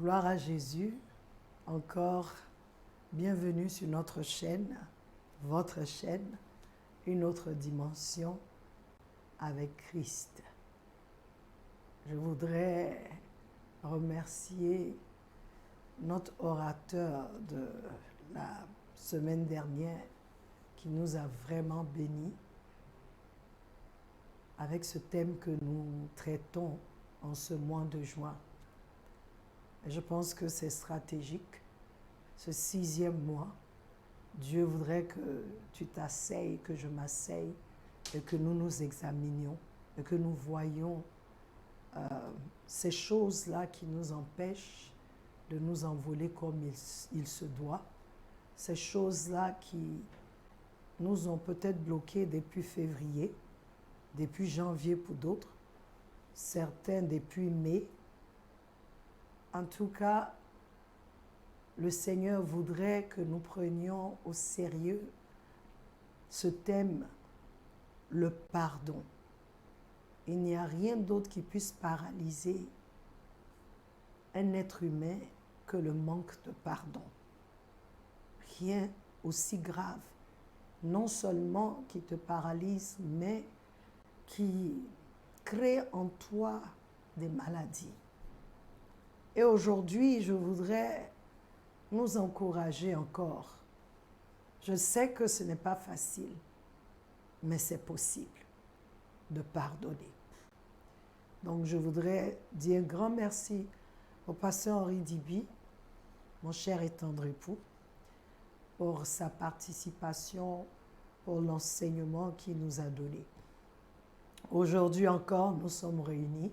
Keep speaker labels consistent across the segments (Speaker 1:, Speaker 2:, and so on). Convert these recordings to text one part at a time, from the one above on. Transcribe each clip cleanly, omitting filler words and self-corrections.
Speaker 1: Gloire à Jésus. Encore bienvenue sur notre chaîne, votre chaîne, une autre dimension avec Christ. Je voudrais remercier notre orateur de la semaine dernière qui nous a vraiment bénis avec ce thème que nous traitons en ce mois de juin. Et je pense que c'est stratégique. Ce 6e mois, Dieu voudrait que tu t'asseyes, que je m'asseye et que nous nous examinions et que nous voyions ces choses-là qui nous empêchent de nous envoler comme il se doit. Ces choses-là qui nous ont peut-être bloqués depuis février, depuis janvier pour d'autres, certains depuis mai. En tout cas, le Seigneur voudrait que nous prenions au sérieux ce thème, le pardon. Il n'y a rien d'autre qui puisse paralyser un être humain que le manque de pardon. Rien aussi grave, non seulement qui te paralyse, mais qui crée en toi des maladies. Et aujourd'hui, je voudrais nous encourager encore. Je sais que ce n'est pas facile, mais c'est possible de pardonner. Donc, je voudrais dire un grand merci au pasteur Henri Dibi, mon cher et tendre époux, pour sa participation, pour l'enseignement qu'il nous a donné. Aujourd'hui encore, nous sommes réunis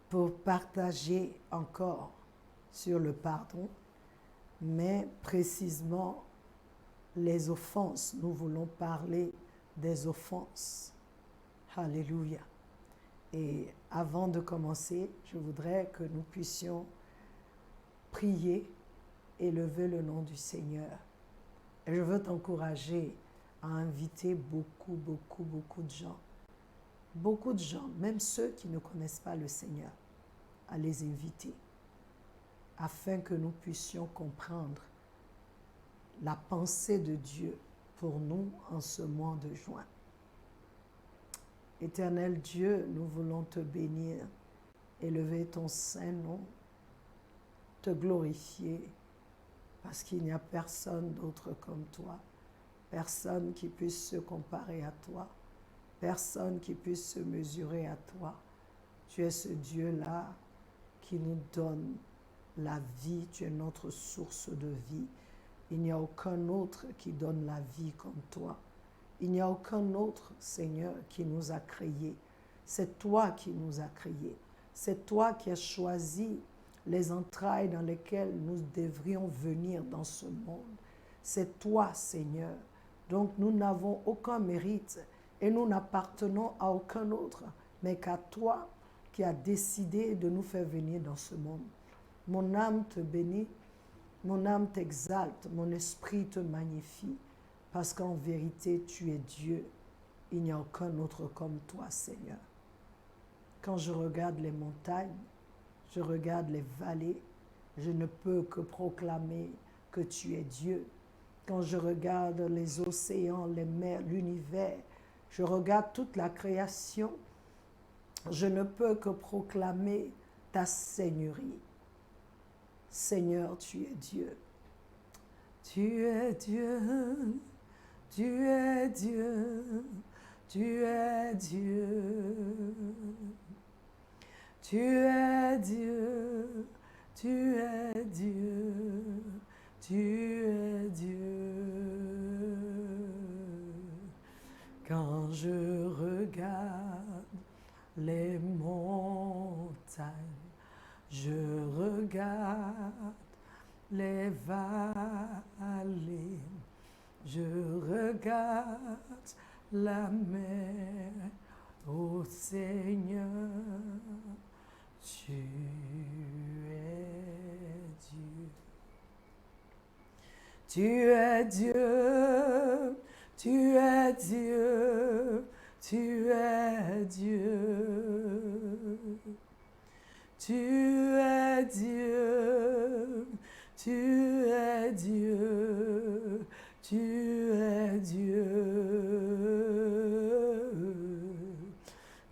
Speaker 1: pour partager encore sur le pardon, mais précisément les offenses. Nous voulons parler des offenses. Alléluia. Et avant de commencer, je voudrais que nous puissions prier et élever le nom du Seigneur. Et je veux t'encourager à inviter beaucoup de gens. Beaucoup de gens, même ceux qui ne connaissent pas le Seigneur, à les inviter, afin que nous puissions comprendre la pensée de Dieu pour nous en ce mois de juin. Éternel Dieu, nous voulons te bénir, élever ton saint nom, te glorifier, parce qu'il n'y a personne d'autre comme toi, personne qui puisse se comparer à toi, personne qui puisse se mesurer à toi. Tu es ce Dieu-là qui nous donne la vie, tu es notre source de vie. Il n'y a aucun autre qui donne la vie comme toi. Il n'y a aucun autre, Seigneur, qui nous a créés. C'est toi qui nous as créés. C'est toi qui as choisi les entrailles dans lesquelles nous devrions venir dans ce monde. C'est toi, Seigneur. Donc nous n'avons aucun mérite et nous n'appartenons à aucun autre, mais qu'à toi qui as décidé de nous faire venir dans ce monde. Mon âme te bénit, mon âme t'exalte, mon esprit te magnifie, parce qu'en vérité, tu es Dieu. Il n'y a aucun autre comme toi, Seigneur. Quand je regarde les montagnes, je regarde les vallées, je ne peux que proclamer que tu es Dieu. Quand je regarde les océans, les mers, l'univers, je regarde toute la création, je ne peux que proclamer ta seigneurie. Seigneur, tu es Dieu. Tu es Dieu, tu es Dieu, tu es Dieu. Tu es Dieu, tu es Dieu, tu es Dieu. Quand je regarde les montagnes, je regarde les vallées, je regarde la mer, ô Seigneur, tu es Dieu. Tu es Dieu, tu es Dieu, tu es Dieu. Tu es Dieu, tu es Dieu, tu es Dieu.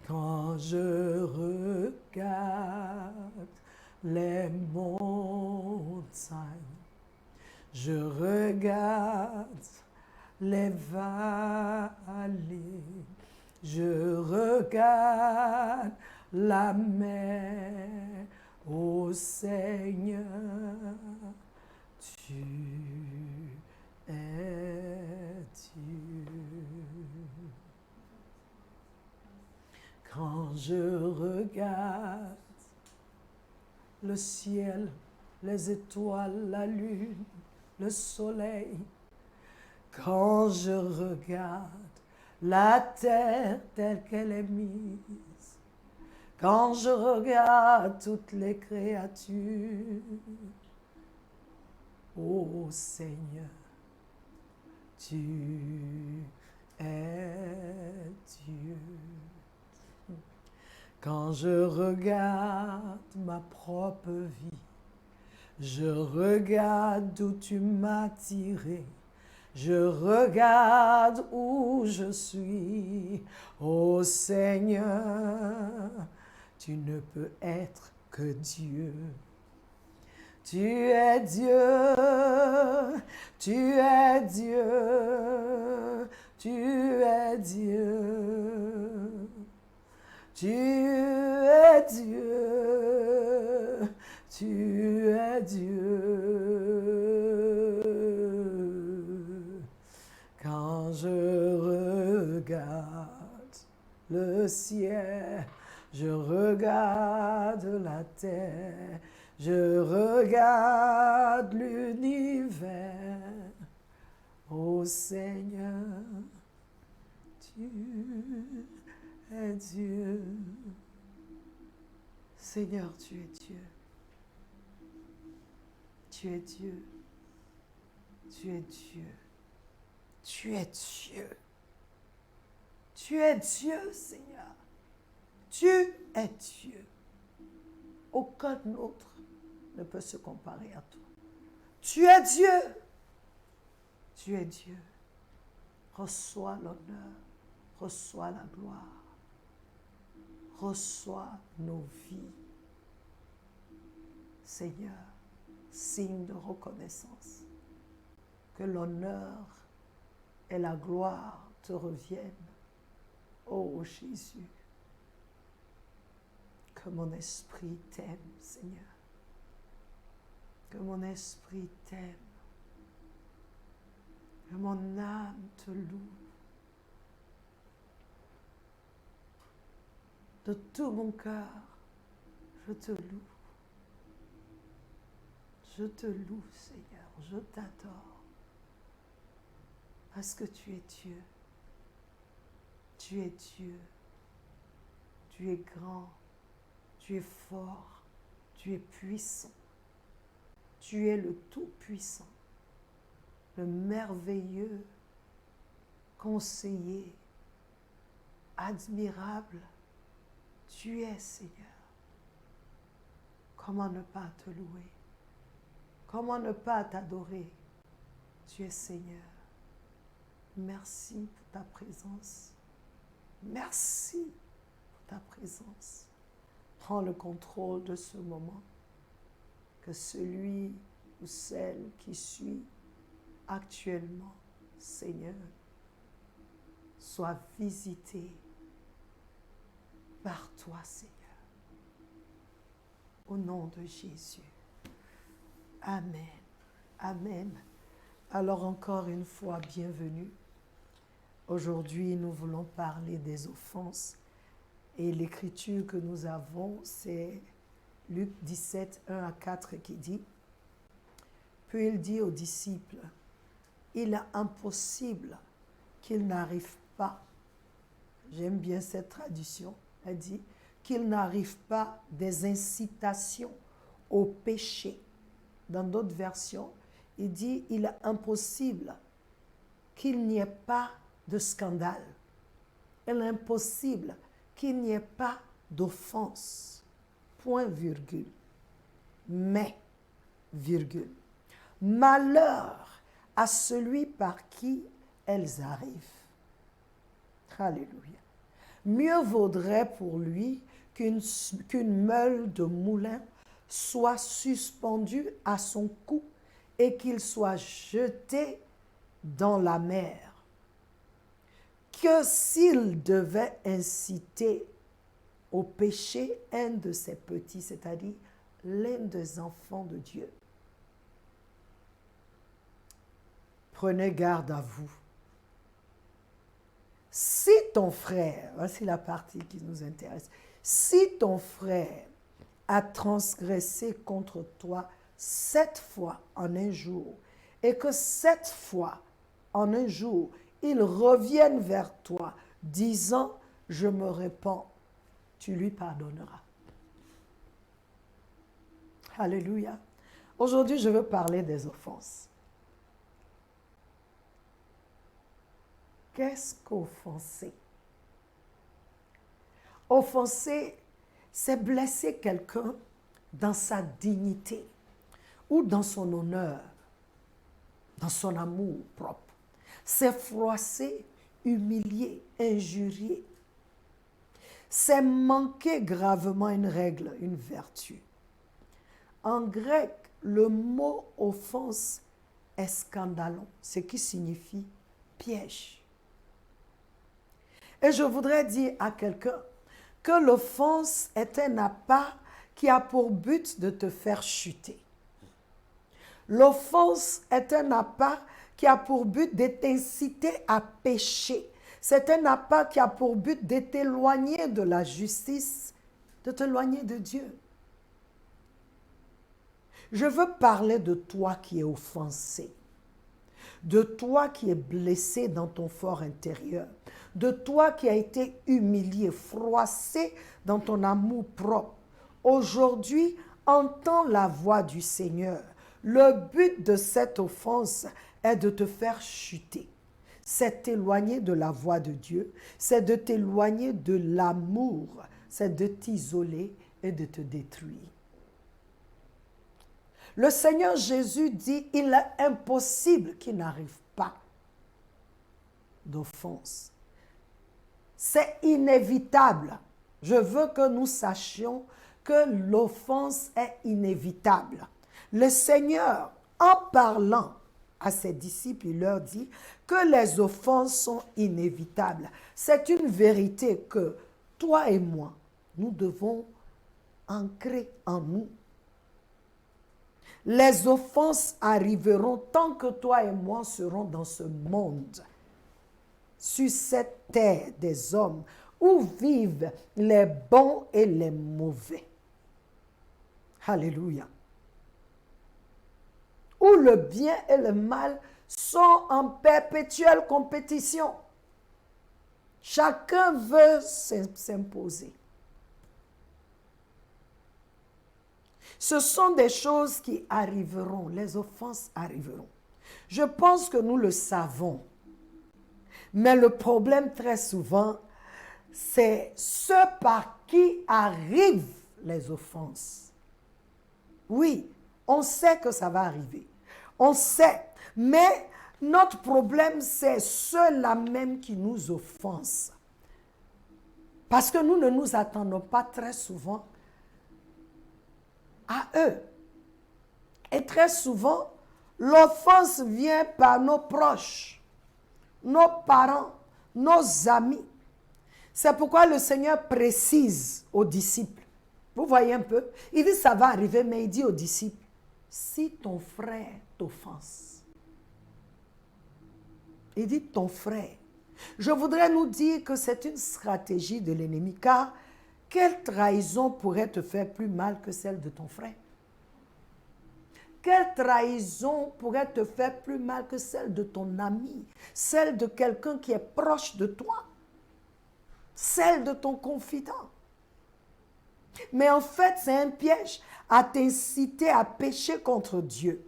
Speaker 1: Quand je regarde les montagnes, je regarde les vallées, je regarde la mer, ô Seigneur, tu es Dieu. Quand je regarde le ciel, les étoiles, la lune, le soleil, quand je regarde la terre telle qu'elle est mise, quand je regarde toutes les créatures, ô Seigneur, tu es Dieu. Quand je regarde ma propre vie, je regarde d'où tu m'as tiré. Je regarde où je suis. Ô Seigneur, tu ne peux être que Dieu. Tu es Dieu, tu es Dieu, tu es Dieu. Tu es Dieu, tu es Dieu. Quand je regarde le ciel, je regarde la terre, je regarde l'univers. Ô Seigneur, tu es Dieu. Seigneur, tu es Dieu. Tu es Dieu. Tu es Dieu. Tu es Dieu. Tu es Dieu, Seigneur. Tu es Dieu. Aucun autre ne peut se comparer à toi. Tu es Dieu. Tu es Dieu. Reçois l'honneur. Reçois la gloire. Reçois nos vies. Seigneur, signe de reconnaissance. Que l'honneur et la gloire te reviennent. Ô Jésus, que mon esprit t'aime, Seigneur. Que mon esprit t'aime. Que mon âme te loue. De tout mon cœur, je te loue. Je te loue, Seigneur. Je t'adore. Parce que tu es Dieu. Tu es Dieu. Tu es grand. Tu es fort. Tu es puissant. Tu es le Tout-Puissant. Le merveilleux conseiller. Admirable. Tu es, Seigneur. Comment ne pas te louer? Comment ne pas t'adorer? Tu es Seigneur. Merci pour ta présence. Merci pour ta présence. Prends le contrôle de ce moment. Que celui ou celle qui suit actuellement, Seigneur, soit visité par toi, Seigneur. Au nom de Jésus. Amen. Amen. Alors encore une fois, bienvenue. Aujourd'hui, nous voulons parler des offenses. Et l'écriture que nous avons, c'est Luc 17, 1 à 4 qui dit, « Puis il dit aux disciples, « Il est impossible qu'il n'arrive pas, j'aime bien cette traduction, elle dit, qu'il n'arrive pas des incitations au péché. » Dans d'autres versions, il dit, « Il est impossible qu'il n'y ait pas de scandale. Il est impossible qu'il n'y ait pas d'offense. Point, virgule. Mais, virgule. Malheur à celui par qui elles arrivent. Alléluia. Mieux vaudrait pour lui qu'une meule de moulin soit suspendue à son cou et qu'il soit jeté dans la mer, que s'il devait inciter au péché un de ses petits, c'est-à-dire l'un des enfants de Dieu. Prenez garde à vous. Si ton frère, voici la partie qui nous intéresse, si ton frère a transgressé contre toi 7 fois en un jour, et que 7 fois en un jour, il revienne vers toi, disant, je me répands, tu lui pardonneras. Alléluia. Aujourd'hui, je veux parler des offenses. Qu'est-ce qu'offenser? Offenser, c'est blesser quelqu'un dans sa dignité ou dans son honneur, dans son amour propre. C'est froisser, humilier, injurier. C'est manquer gravement une règle, une vertu. En grec, le mot offense est scandalon, ce qui signifie piège. Et je voudrais dire à quelqu'un que l'offense est un appât qui a pour but de te faire chuter. L'offense est un appât qui a pour but de t'inciter à pécher. C'est un appât qui a pour but de t'éloigner de la justice, de t'éloigner de Dieu. Je veux parler de toi qui es offensé, de toi qui es blessé dans ton fort intérieur, de toi qui as été humilié, froissé dans ton amour propre. Aujourd'hui, entends la voix du Seigneur. Le but de cette offense est de te faire chuter. C'est t'éloigner de la voix de Dieu, c'est de t'éloigner de l'amour, c'est de t'isoler et de te détruire. Le Seigneur Jésus dit, il est impossible qu'il n'arrive pas d'offense. C'est inévitable. Je veux que nous sachions que l'offense est inévitable. Le Seigneur, en parlant à ses disciples, il leur dit que les offenses sont inévitables. C'est une vérité que toi et moi, nous devons ancrer en nous. Les offenses arriveront tant que toi et moi serons dans ce monde, sur cette terre des hommes, où vivent les bons et les mauvais. Alléluia. Où le bien et le mal sont en perpétuelle compétition. Chacun veut s'imposer. Ce sont des choses qui arriveront, les offenses arriveront. Je pense que nous le savons. Mais le problème très souvent, c'est ce par qui arrivent les offenses. Oui, on sait que ça va arriver. On sait. Mais notre problème, c'est ceux-là même qui nous offensent. Parce que nous ne nous attendons pas très souvent à eux. Et très souvent, l'offense vient par nos proches, nos parents, nos amis. C'est pourquoi le Seigneur précise aux disciples. Vous voyez un peu? Il dit ça va arriver, mais il dit aux disciples, si ton frère t'offense. Il dit ton frère. Je voudrais nous dire que c'est une stratégie de l'ennemi, car quelle trahison pourrait te faire plus mal que celle de ton frère? Quelle trahison pourrait te faire plus mal que celle de ton ami, celle de quelqu'un qui est proche de toi, celle de ton confident? Mais en fait, c'est un piège à t'inciter à pécher contre Dieu.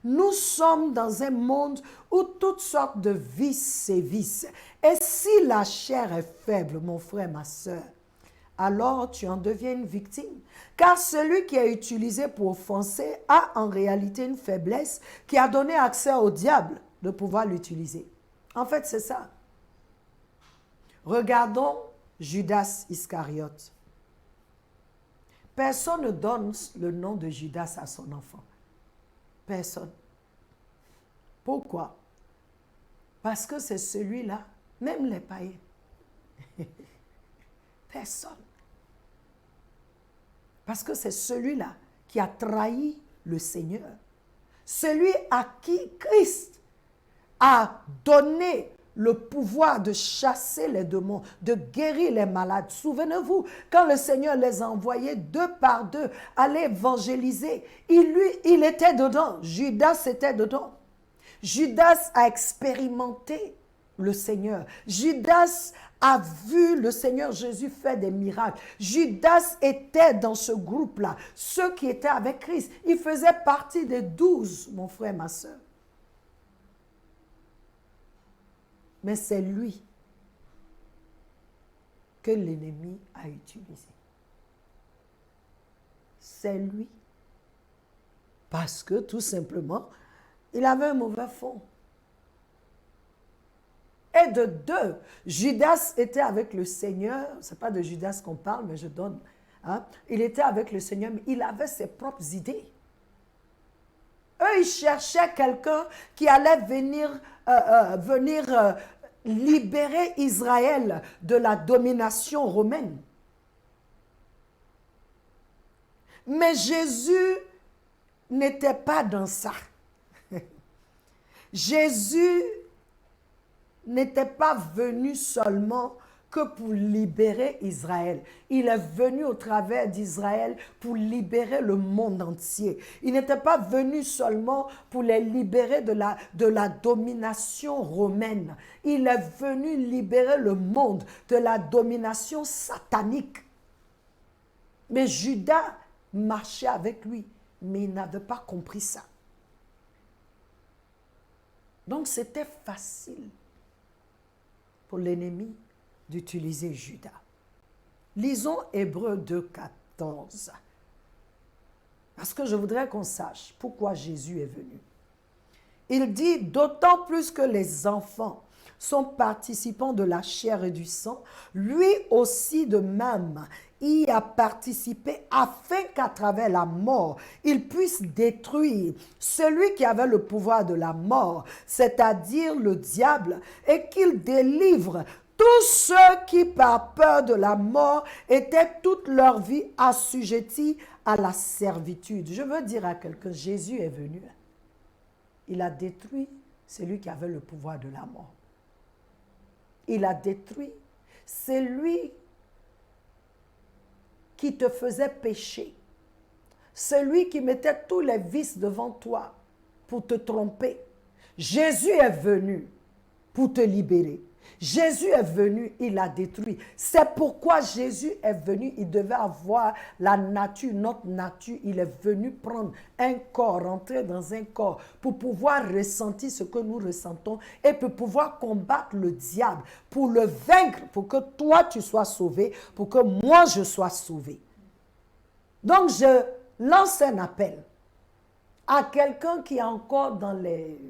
Speaker 1: Nous sommes dans un monde où toutes sortes de vices sévissent. Et si la chair est faible, mon frère, ma soeur, alors tu en deviens une victime. Car celui qui est utilisé pour offenser a en réalité une faiblesse qui a donné accès au diable de pouvoir l'utiliser. En fait, c'est ça. Regardons Judas Iscariote. Personne ne donne le nom de Judas à son enfant. Personne. Pourquoi? Parce que c'est celui-là, même les païens. Personne. Parce que c'est celui-là qui a trahi le Seigneur. Celui à qui Christ a donné le pouvoir de chasser les démons, de guérir les malades. Souvenez-vous, quand le Seigneur les a envoyés 2 par 2 aller évangéliser, il était dedans. Judas était dedans. Judas a expérimenté le Seigneur. Judas a vu le Seigneur Jésus faire des miracles. Judas était dans ce groupe-là. Ceux qui étaient avec Christ, il faisait partie des 12, mon frère, ma soeur. Mais c'est lui que l'ennemi a utilisé. C'est lui. Parce que tout simplement, il avait un mauvais fond. Et de 2, Judas était avec le Seigneur. Ce n'est pas de Judas qu'on parle, mais je donne. Hein? Il était avec le Seigneur, mais il avait ses propres idées. Eux, ils cherchaient quelqu'un qui allait venir libérer Israël de la domination romaine. Mais Jésus n'était pas dans ça. Jésus n'était pas venu seulement que pour libérer Israël. Il est venu au travers d'Israël pour libérer le monde entier. Il n'était pas venu seulement pour les libérer de la domination romaine. Il est venu libérer le monde de la domination satanique. Mais Judas marchait avec lui, mais il n'avait pas compris ça. Donc c'était facile pour l'ennemi d'utiliser Judas. Lisons Hébreux 2, 14. Parce que je voudrais qu'on sache pourquoi Jésus est venu. Il dit, d'autant plus que les enfants sont participants de la chair et du sang, lui aussi de même y a participé afin qu'à travers la mort, il puisse détruire celui qui avait le pouvoir de la mort, c'est-à-dire le diable, et qu'il délivre tous ceux qui, par peur de la mort, étaient toute leur vie assujettis à la servitude. Je veux dire à quelqu'un, Jésus est venu. Il a détruit celui qui avait le pouvoir de la mort. Il a détruit celui qui te faisait pécher. Celui qui mettait tous les vices devant toi pour te tromper. Jésus est venu pour te libérer. Jésus est venu, il a détruit. C'est pourquoi Jésus est venu, il devait avoir la nature, notre nature. Il est venu prendre un corps, rentrer dans un corps pour pouvoir ressentir ce que nous ressentons et pour pouvoir combattre le diable, pour le vaincre, pour que toi tu sois sauvé, pour que moi je sois sauvé. Donc je lance un appel à quelqu'un qui est encore dans les...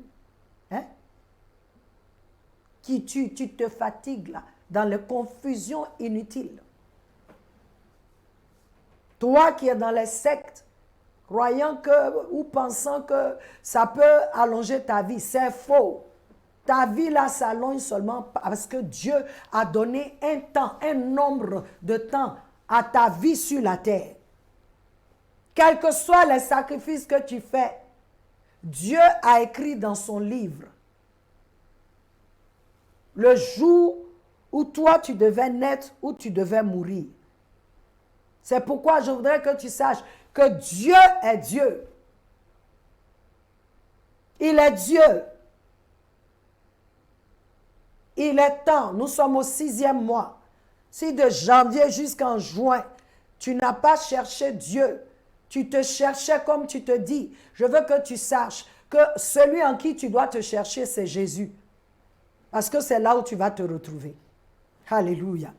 Speaker 1: tu te fatigues là, dans les confusions inutiles. Toi qui es dans les sectes, croyant que, ou pensant que ça peut allonger ta vie, c'est faux. Ta vie là s'allonge seulement parce que Dieu a donné un temps, un nombre de temps à ta vie sur la terre. Quels que soient les sacrifices que tu fais, Dieu a écrit dans son livre le jour où toi tu devais naître, où tu devais mourir. C'est pourquoi je voudrais que tu saches que Dieu est Dieu. Il est Dieu. Il est temps, nous sommes au 6e mois. Si de janvier jusqu'en juin, tu n'as pas cherché Dieu, tu te cherchais comme tu te dis, je veux que tu saches que celui en qui tu dois te chercher, c'est Jésus. Parce que c'est là où tu vas te retrouver. Alléluia.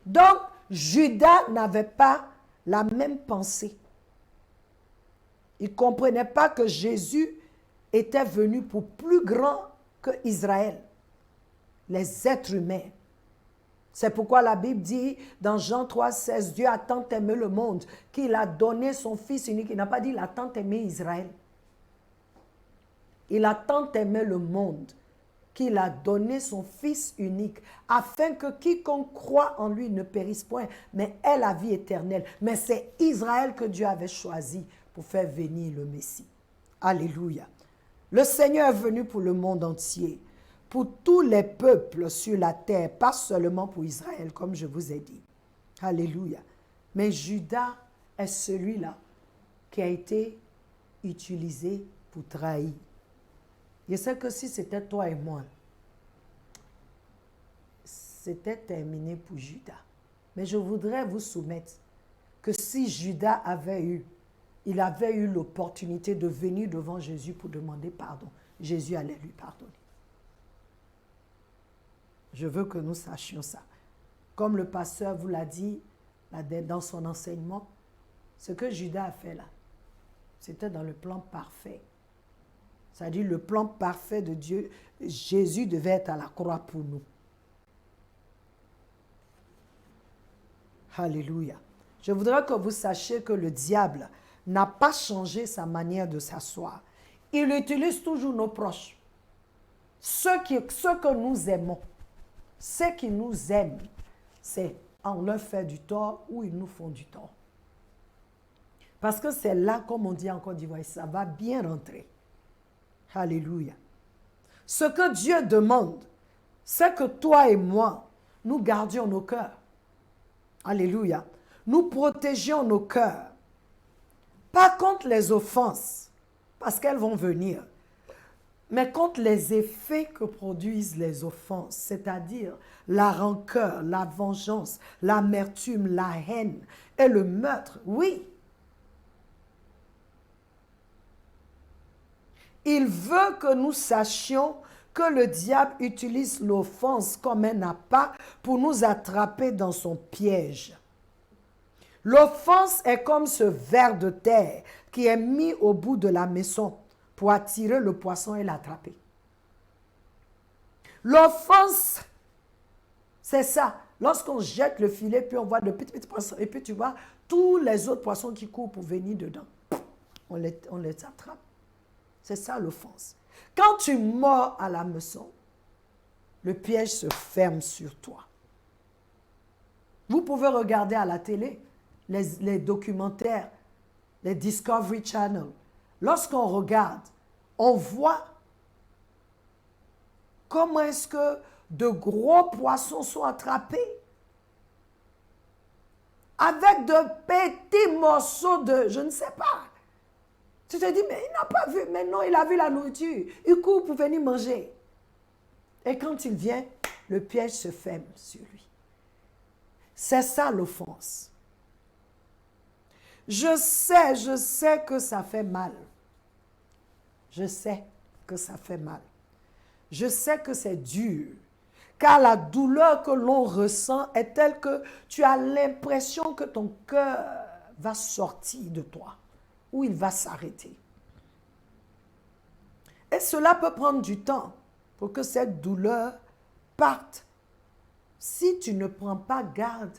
Speaker 1: Donc, Judas n'avait pas la même pensée. Il ne comprenait pas que Jésus était venu pour plus grand que Israël, les êtres humains. C'est pourquoi la Bible dit dans Jean 3, 16, Dieu a tant aimé le monde qu'il a donné son Fils unique. Il n'a pas dit il a tant aimé Israël. Il a tant aimé le monde qu'il a donné son Fils unique, afin que quiconque croit en lui ne périsse point, mais ait la vie éternelle. Mais c'est Israël que Dieu avait choisi pour faire venir le Messie. Alléluia. Le Seigneur est venu pour le monde entier, pour tous les peuples sur la terre, pas seulement pour Israël, comme je vous ai dit. Alléluia. Mais Judas est celui-là qui a été utilisé pour trahir. Je sais que si c'était toi et moi, c'était terminé pour Judas. Mais je voudrais vous soumettre que si Judas avait eu l'opportunité de venir devant Jésus pour demander pardon, Jésus allait lui pardonner. Je veux que nous sachions ça. Comme le pasteur vous l'a dit dans son enseignement, ce que Judas a fait là, c'était dans le plan parfait. C'est-à-dire le plan parfait de Dieu. Jésus devait être à la croix pour nous. Alléluia. Je voudrais que vous sachiez que le diable n'a pas changé sa manière de s'asseoir. Il utilise toujours nos proches. Ceux que nous aimons. Ceux qui nous aiment, c'est on leur fait du tort ou ils nous font du tort. Parce que c'est là, comme on dit en Côte d'Ivoire, ça va bien rentrer. Alléluia. Ce que Dieu demande, c'est que toi et moi, nous gardions nos cœurs. Alléluia. Nous protégions nos cœurs. Pas contre les offenses, parce qu'elles vont venir, mais contre les effets que produisent les offenses, c'est-à-dire la rancœur, la vengeance, l'amertume, la haine et le meurtre. Oui. Il veut que nous sachions que le diable utilise l'offense comme un appât pour nous attraper dans son piège. L'offense est comme ce ver de terre qui est mis au bout de la maison pour attirer le poisson et l'attraper. L'offense, c'est ça. Lorsqu'on jette le filet, puis on voit de petits poissons, et puis tu vois tous les autres poissons qui courent pour venir dedans. On les attrape. C'est ça l'offense. Quand tu mords à la maison, le piège se ferme sur toi. Vous pouvez regarder à la télé les documentaires, les Discovery Channel. Lorsqu'on regarde, on voit comment est-ce que de gros poissons sont attrapés avec de petits morceaux de, je ne sais pas. Tu te dis, mais il n'a pas vu. Mais non, il a vu la nourriture. Il court pour venir manger. Et quand il vient, le piège se ferme sur lui. C'est ça l'offense. Je sais que ça fait mal. Je sais que ça fait mal. Je sais que c'est dur. Car la douleur que l'on ressent est telle que tu as l'impression que ton cœur va sortir de toi. Où il va s'arrêter. Et cela peut prendre du temps pour que cette douleur parte. Si tu ne prends pas garde,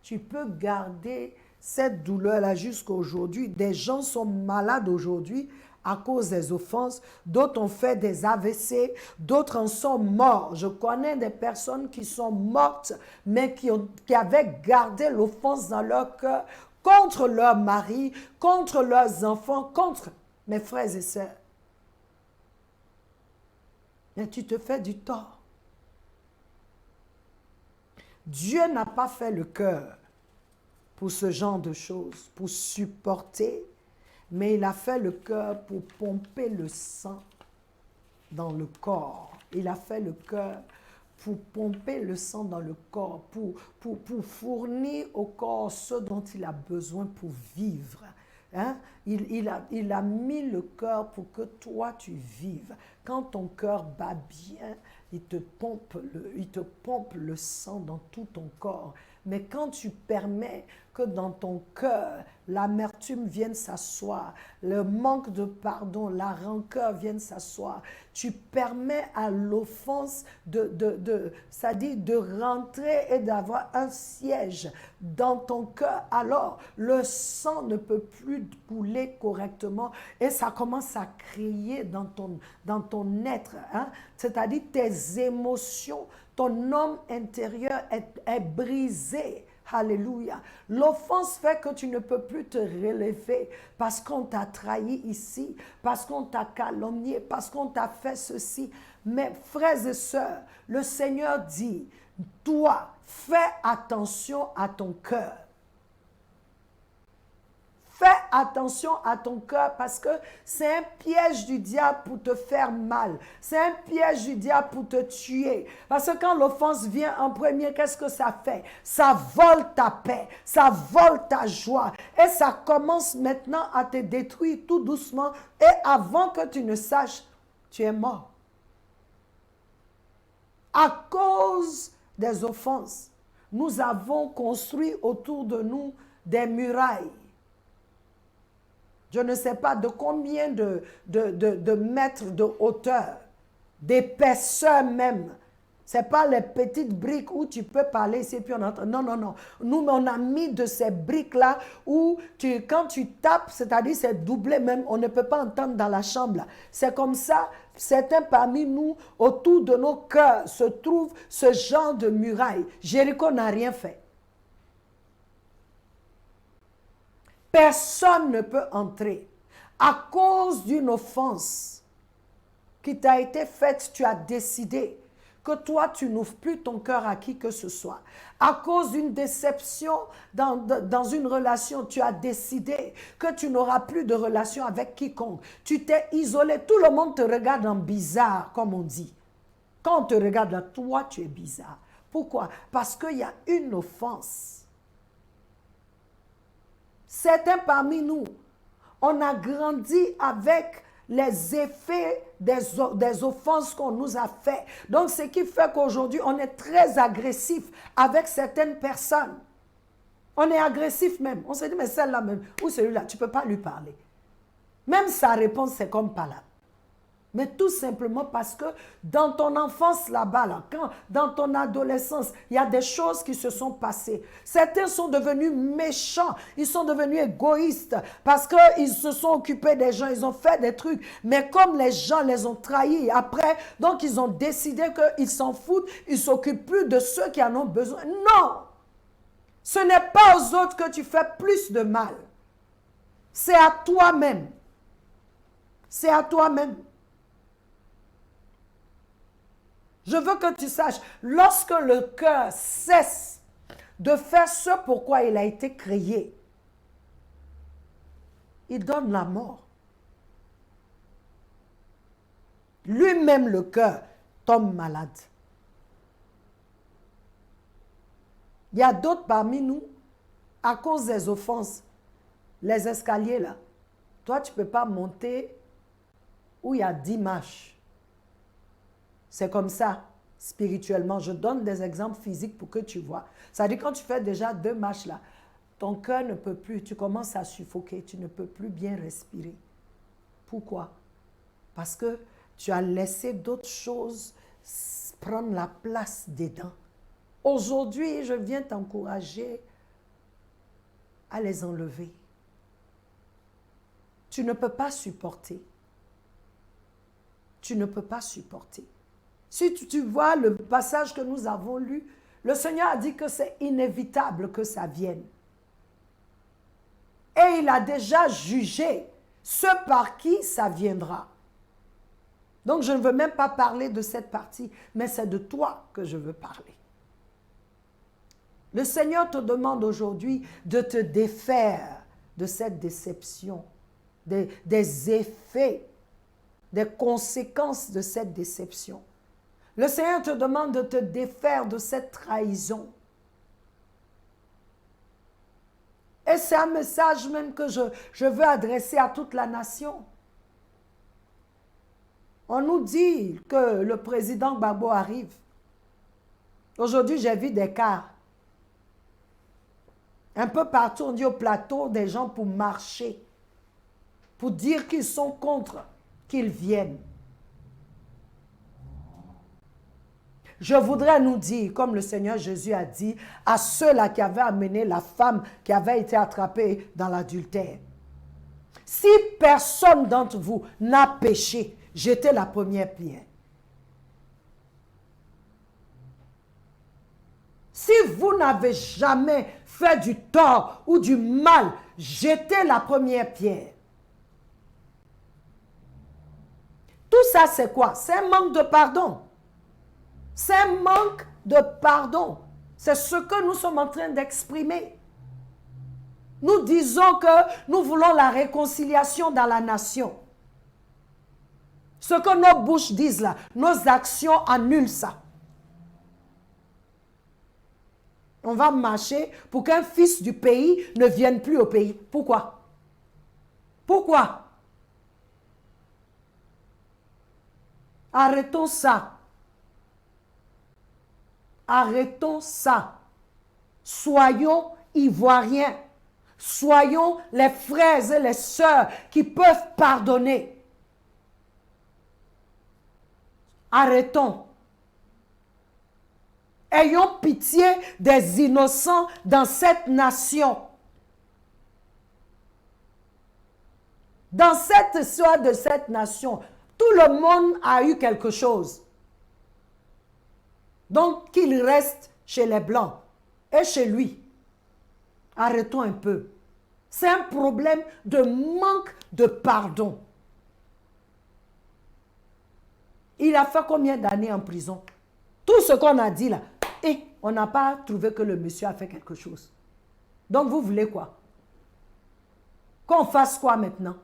Speaker 1: tu peux garder cette douleur-là jusqu'à aujourd'hui. Des gens sont malades aujourd'hui à cause des offenses. D'autres ont fait des AVC. D'autres en sont morts. Je connais des personnes qui sont mortes, mais qui avaient gardé l'offense dans leur cœur contre leur mari, contre leurs enfants, contre mes frères et sœurs. Mais tu te fais du tort. Dieu n'a pas fait le cœur pour ce genre de choses, pour supporter, mais il a fait le cœur pour pomper le sang dans le corps. Il a fait le cœur pour pomper le sang dans le corps, pour fournir au corps ce dont il a besoin pour vivre. Hein? Il a mis le cœur pour que toi tu vives. Quand ton cœur bat bien, il te pompe le sang dans tout ton corps. Mais quand tu permets que dans ton cœur, l'amertume vienne s'asseoir, le manque de pardon, la rancœur vienne s'asseoir, tu permets à l'offense c'est-à-dire de rentrer et d'avoir un siège dans ton cœur, alors le sang ne peut plus couler correctement et ça commence à crier dans ton être, hein? C'est-à-dire tes émotions, ton homme intérieur est brisé. Alléluia. L'offense fait que tu ne peux plus te relever parce qu'on t'a trahi ici, parce qu'on t'a calomnié, parce qu'on t'a fait ceci. Mais frères et sœurs, le Seigneur dit, toi, fais attention à ton cœur. Fais attention à ton cœur parce que c'est un piège du diable pour te faire mal. C'est un piège du diable pour te tuer. Parce que quand l'offense vient en premier, qu'est-ce que ça fait? Ça vole ta paix, ça vole ta joie. Et ça commence maintenant à te détruire tout doucement. Et avant que tu ne saches, tu es mort. À cause des offenses, nous avons construit autour de nous des murailles. Je ne sais pas de combien de mètres de hauteur, d'épaisseur même. Ce n'est pas les petites briques où tu peux parler ici et puis on entend. Non, non, non. Nous, on a mis de ces briques-là où quand tu tapes, c'est-à-dire c'est doublé même, on ne peut pas entendre dans la chambre. C'est comme ça, certains parmi nous, autour de nos cœurs, se trouve ce genre de muraille. Jéricho n'a rien fait. Personne ne peut entrer. À cause d'une offense qui t'a été faite, tu as décidé que toi, tu n'ouvres plus ton cœur à qui que ce soit. À cause d'une déception dans une relation, tu as décidé que tu n'auras plus de relation avec quiconque. Tu t'es isolé. Tout le monde te regarde en bizarre, comme on dit. Quand on te regarde là, toi, tu es bizarre. Pourquoi? Parce qu'il y a une offense. Certains parmi nous, on a grandi avec les effets des offenses qu'on nous a faites. Donc, ce qui fait qu'aujourd'hui, on est très agressif avec certaines personnes. On est agressif même. On se dit, mais celle-là même, ou celui-là, tu ne peux pas lui parler. Même sa réponse, c'est comme pas là. Mais tout simplement parce que dans ton enfance là-bas, là, dans ton adolescence, il y a des choses qui se sont passées. Certains sont devenus méchants, ils sont devenus égoïstes parce qu'ils se sont occupés des gens, ils ont fait des trucs. Mais comme les gens les ont trahis après, donc ils ont décidé qu'ils s'en foutent, ils ne s'occupent plus de ceux qui en ont besoin. Non! Ce n'est pas aux autres que tu fais plus de mal. C'est à toi-même. C'est à toi-même. Je veux que tu saches, lorsque le cœur cesse de faire ce pourquoi il a été créé, il donne la mort. Lui-même, le cœur, tombe malade. Il y a d'autres parmi nous, à cause des offenses, les escaliers là, toi tu ne peux pas monter où il y a 10 marches. C'est comme ça, spirituellement. Je donne des exemples physiques pour que tu vois. Ça veut dire quand tu fais déjà 2 marches là, ton cœur ne peut plus, tu commences à suffoquer, tu ne peux plus bien respirer. Pourquoi? Parce que tu as laissé d'autres choses prendre la place dedans. Aujourd'hui, je viens t'encourager à les enlever. Tu ne peux pas supporter. Tu ne peux pas supporter. Si tu vois le passage que nous avons lu, le Seigneur a dit que c'est inévitable que ça vienne. Et il a déjà jugé ce par qui ça viendra. Donc je ne veux même pas parler de cette partie, mais c'est de toi que je veux parler. Le Seigneur te demande aujourd'hui de te défaire de cette déception, des effets, des conséquences de cette déception. Le Seigneur te demande de te défaire de cette trahison. Et c'est un message même que je veux adresser à toute la nation. On nous dit que le président Gbagbo arrive. Aujourd'hui, j'ai vu des cars. Un peu partout, on dit au plateau des gens pour marcher, pour dire qu'ils sont contre, qu'ils viennent. Je voudrais nous dire, comme le Seigneur Jésus a dit à ceux-là qui avaient amené la femme qui avait été attrapée dans l'adultère. Si personne d'entre vous n'a péché, jetez la première pierre. Si vous n'avez jamais fait du tort ou du mal, jetez la première pierre. Tout ça, c'est quoi? C'est un manque de pardon. C'est un manque de pardon. C'est ce que nous sommes en train d'exprimer. Nous disons que nous voulons la réconciliation dans la nation. Ce que nos bouches disent là, nos actions annulent ça. On va marcher pour qu'un fils du pays ne vienne plus au pays. Pourquoi? Pourquoi? Arrêtons ça. Arrêtons ça. Soyons ivoiriens. Soyons les frères et les sœurs qui peuvent pardonner. Arrêtons. Ayons pitié des innocents dans cette nation. Dans cette histoire de cette nation, tout le monde a eu quelque chose. Donc, qu'il reste chez les Blancs et chez lui. Arrêtons un peu. C'est un problème de manque de pardon. Il a fait combien d'années en prison? Tout ce qu'on a dit là, et on n'a pas trouvé que le monsieur a fait quelque chose. Donc, vous voulez quoi? Qu'on fasse quoi maintenant?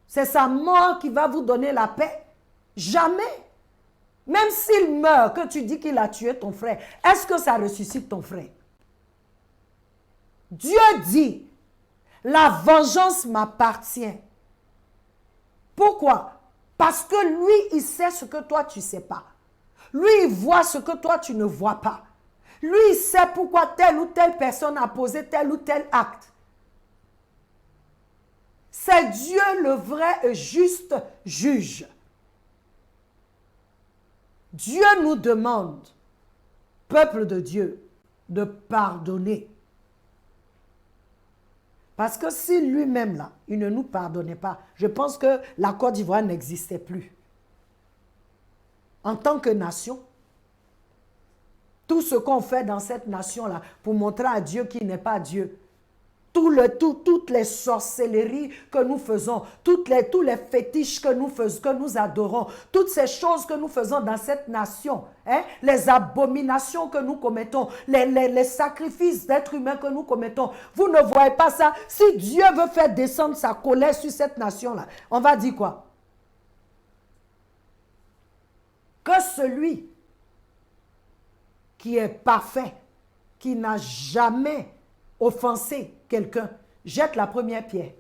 Speaker 1: C'est sa mort qui va vous donner la paix? Jamais. Même s'il meurt, que tu dis qu'il a tué ton frère, est-ce que ça ressuscite ton frère? Dieu dit, la vengeance m'appartient. Pourquoi? Parce que lui, il sait ce que toi, tu ne sais pas. Lui, il voit ce que toi, tu ne vois pas. Lui, il sait pourquoi telle ou telle personne a posé tel ou tel acte. C'est Dieu le vrai et juste juge. Dieu nous demande, peuple de Dieu, de pardonner. Parce que si lui-même, là, il ne nous pardonnait pas, je pense que la Côte d'Ivoire n'existait plus. En tant que nation, tout ce qu'on fait dans cette nation-là pour montrer à Dieu qu'il n'est pas Dieu, toutes les sorcelleries que nous faisons, tous les fétiches que nous faisons, que nous adorons, toutes ces choses que nous faisons dans cette nation, hein, les abominations que nous commettons, les sacrifices d'êtres humains que nous commettons, vous ne voyez pas ça? Si Dieu veut faire descendre sa colère sur cette nation-là, on va dire quoi? Que celui qui est parfait, qui n'a jamais offensé quelqu'un, jette la première pierre.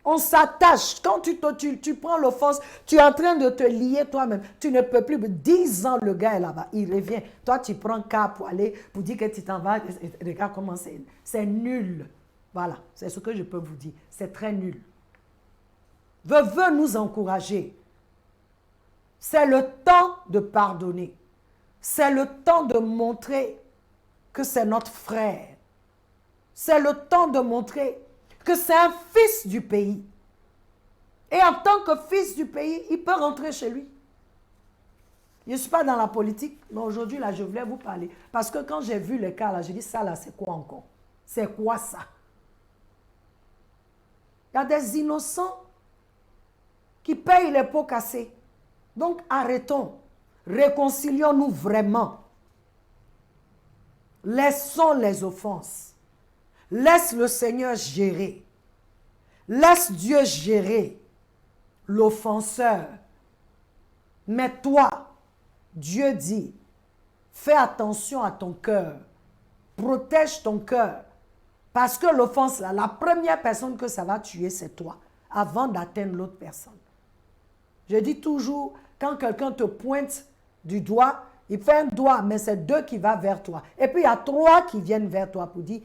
Speaker 1: On s'attache. Quand tu prends l'offense, tu es en train de te lier toi-même. Tu ne peux plus. 10 ans, le gars est là-bas. Il revient. Toi, tu prends cas pour aller, pour dire que tu t'en vas. Regarde comment c'est. C'est nul. Voilà. C'est ce que je peux vous dire. C'est très nul. Veut nous encourager. C'est le temps de pardonner. C'est le temps de montrer que c'est notre frère. C'est le temps de montrer que c'est un fils du pays. Et en tant que fils du pays, il peut rentrer chez lui. Je ne suis pas dans la politique, mais aujourd'hui, là, je voulais vous parler. Parce que quand j'ai vu les cas, là, j'ai dit, ça, là, c'est quoi encore? C'est quoi ça? Il y a des innocents qui payent les pots cassés. Donc, arrêtons. Réconcilions-nous vraiment. Laissons les offenses. Laisse le Seigneur gérer. Laisse Dieu gérer l'offenseur. Mais toi, Dieu dit, fais attention à ton cœur. Protège ton cœur. Parce que l'offense, là, la première personne que ça va tuer, c'est toi, avant d'atteindre l'autre personne. Je dis toujours, quand quelqu'un te pointe du doigt, Il fait un doigt, mais c'est 2 qui va vers toi. Et puis il y a 3 qui viennent vers toi pour dire,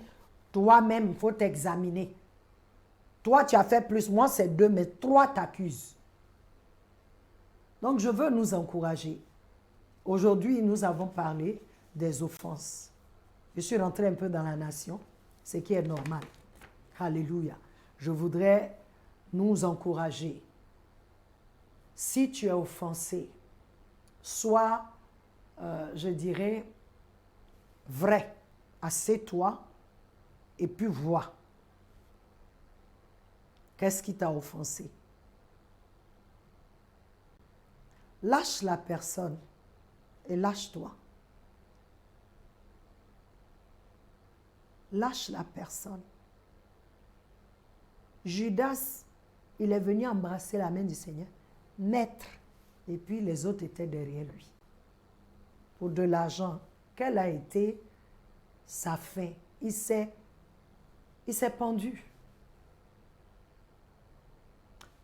Speaker 1: toi-même, il faut t'examiner. Toi, tu as fait plus, moi c'est 2, mais 3 t'accusent. Donc je veux nous encourager. Aujourd'hui, nous avons parlé des offenses. Je suis rentré un peu dans la nation, ce qui est normal. Alléluia. Je voudrais nous encourager. Si tu es offensé, sois, je dirais, vrai. Assieds-toi et puis vois. Qu'est-ce qui t'a offensé? Lâche la personne et lâche-toi. Lâche la personne. Judas, il est venu embrasser la main du Seigneur, maître, et puis les autres étaient derrière lui. Pour de l'argent, quelle a été sa fin? Il s'est pendu.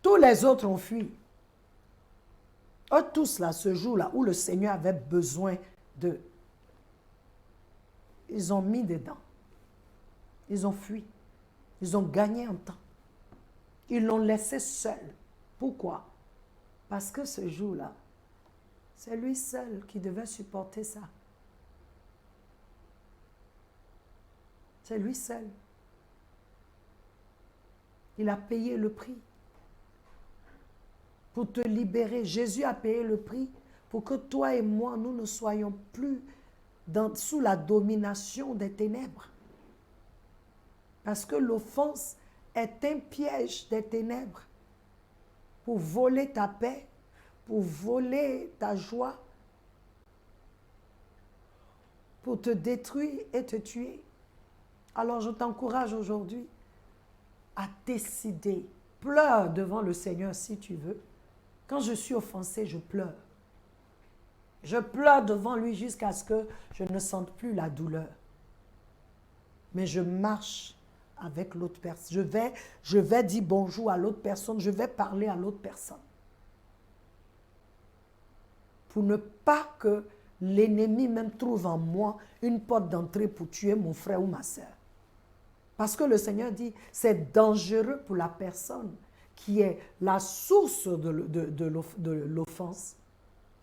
Speaker 1: Tous les autres ont fui. Eux tous là, ce jour-là, où le Seigneur avait besoin d'eux, ils ont mis dedans. Ils ont fui. Ils ont gagné en temps. Ils l'ont laissé seul. Pourquoi? Parce que ce jour-là, c'est lui seul qui devait supporter ça. C'est lui seul. Il a payé le prix pour te libérer. Jésus a payé le prix pour que toi et moi, nous ne soyons plus sous la domination des ténèbres. Parce que l'offense est un piège des ténèbres pour voler ta paix, pour voler ta joie, pour te détruire et te tuer. Alors je t'encourage aujourd'hui à décider. Pleure devant le Seigneur si tu veux. Quand je suis offensée, je pleure. Je pleure devant lui jusqu'à ce que je ne sente plus la douleur. Mais je marche avec l'autre personne. Je vais dire bonjour à l'autre personne. Je vais parler à l'autre personne. Pour ne pas que l'ennemi même trouve en moi une porte d'entrée pour tuer mon frère ou ma soeur. Parce que le Seigneur dit, c'est dangereux pour la personne qui est la source de l'offense.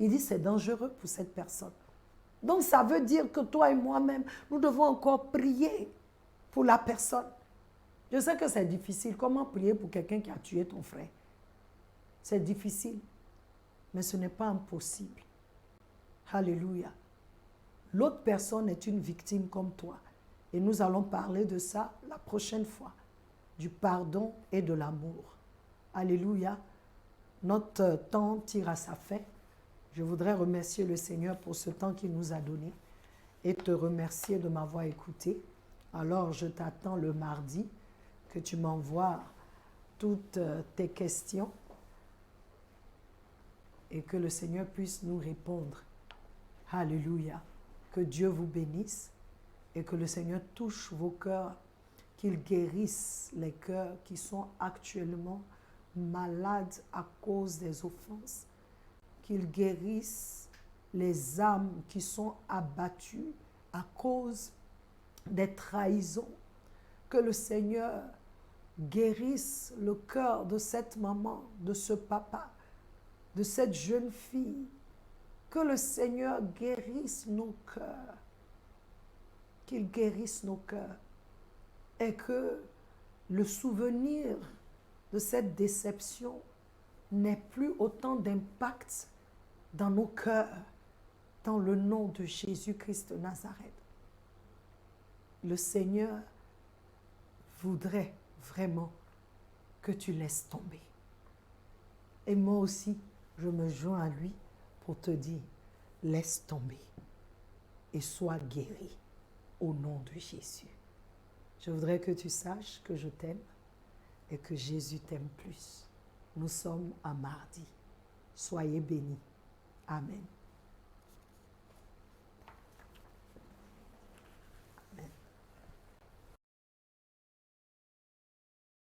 Speaker 1: Il dit, c'est dangereux pour cette personne. Donc ça veut dire que toi et moi-même, nous devons encore prier pour la personne. Je sais que c'est difficile. Comment prier pour quelqu'un qui a tué ton frère? C'est difficile. Mais ce n'est pas impossible. Alléluia. L'autre personne est une victime comme toi. Et nous allons parler de ça la prochaine fois. Du pardon et de l'amour. Alléluia. Notre temps tire à sa fin. Je voudrais remercier le Seigneur pour ce temps qu'il nous a donné et te remercier de m'avoir écouté. Alors, je t'attends le mardi que tu m'envoies toutes tes questions et que le Seigneur puisse nous répondre. Alléluia. Que Dieu vous bénisse et que le Seigneur touche vos cœurs, qu'il guérisse les cœurs qui sont actuellement malades à cause des offenses, qu'il guérisse les âmes qui sont abattues à cause des trahisons, que le Seigneur guérisse le cœur de cette maman, de ce papa, de cette jeune fille, que le Seigneur guérisse nos cœurs, qu'il guérisse nos cœurs et que le souvenir de cette déception n'ait plus autant d'impact dans nos cœurs, dans le nom de Jésus-Christ de Nazareth. Le Seigneur voudrait vraiment que tu laisses tomber. Et moi aussi, je me joins à lui pour te dire, laisse tomber et sois guéri au nom de Jésus. Je voudrais que tu saches que je t'aime et que Jésus t'aime plus. Nous sommes à mardi. Soyez bénis. Amen.